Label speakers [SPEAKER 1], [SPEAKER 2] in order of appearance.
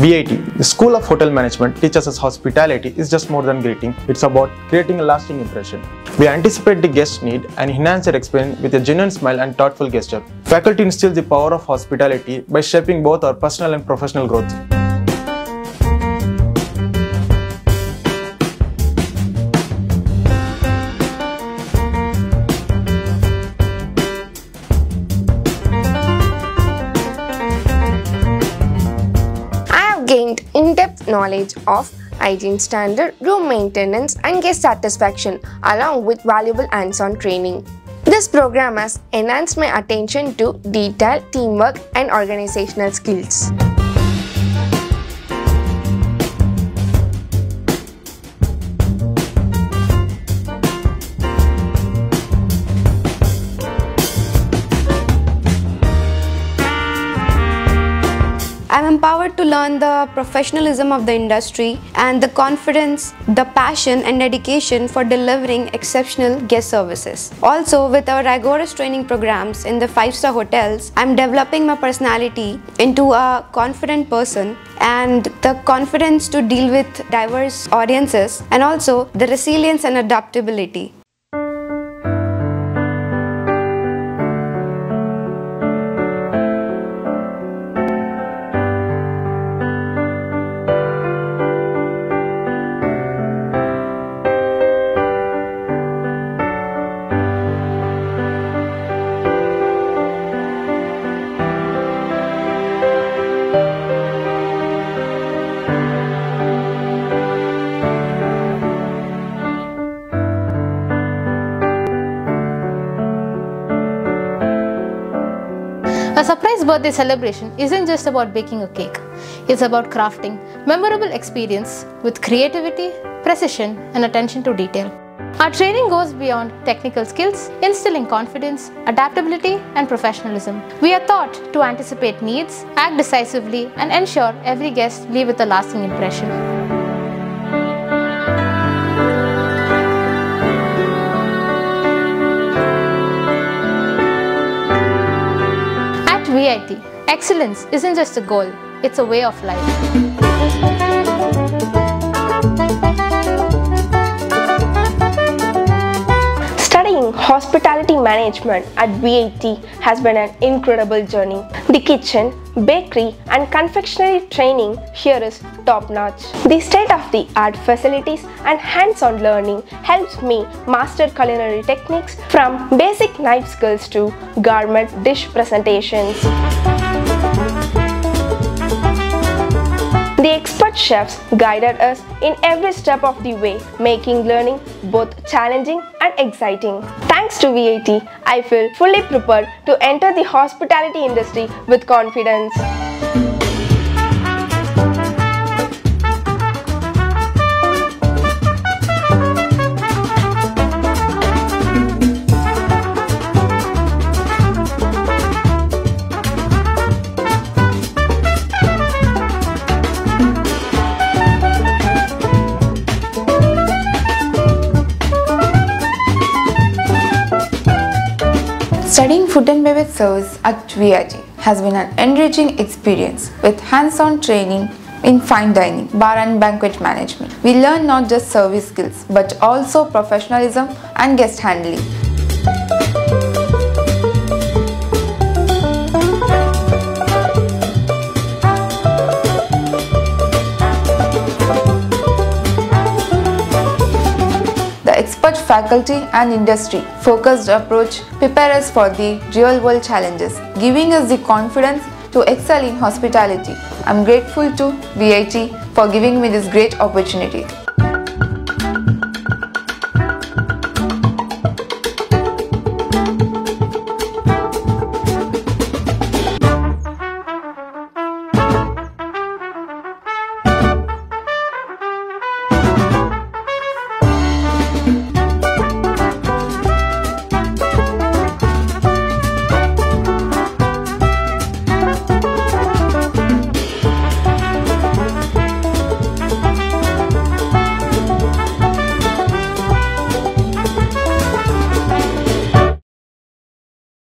[SPEAKER 1] VIT, the School of Hotel Management, teaches us hospitality is just more than greeting, it's about creating a lasting impression. We anticipate the guest's need and enhance their experience with a genuine smile and thoughtful gesture. Faculty instills the power of hospitality by shaping both our personal and professional growth.
[SPEAKER 2] Gained in-depth knowledge of hygiene standard, room maintenance and guest satisfaction along with valuable hands-on training. This program has enhanced my attention to detail, teamwork and organizational skills.
[SPEAKER 3] I'm empowered to learn the professionalism of the industry and the confidence, the passion and dedication for delivering exceptional guest services. Also, with our rigorous training programs in the 5-star hotels, I'm developing my personality into a confident person and the confidence to deal with diverse audiences and also the resilience and adaptability.
[SPEAKER 4] A surprise birthday celebration isn't just about baking a cake. It's about crafting memorable experience with creativity, precision, and attention to detail. Our training goes beyond technical skills, instilling confidence, adaptability, and professionalism. We are taught to anticipate needs, act decisively, and ensure every guest leaves with a lasting impression. VIT, excellence isn't just a goal, it's a way of life.
[SPEAKER 2] Studying hospitality management at VIT has been an incredible journey. The kitchen, bakery and confectionery training here is top-notch. The state-of-the-art facilities and hands-on learning helps me master culinary techniques from basic knife skills to gourmet dish presentations. The expert chefs guided us in every step of the way, making learning both challenging and exciting. Thanks to VIT, I feel fully prepared to enter the hospitality industry with confidence.
[SPEAKER 5] Studying food and beverage service at VIT has been an enriching experience with hands-on training in fine dining, bar and banquet management. We learn not just service skills but also professionalism and guest handling. The expert faculty and industry focused approach prepare us for the real-world challenges, giving us the confidence to excel in hospitality. I'm grateful to VIT for giving me this great opportunity.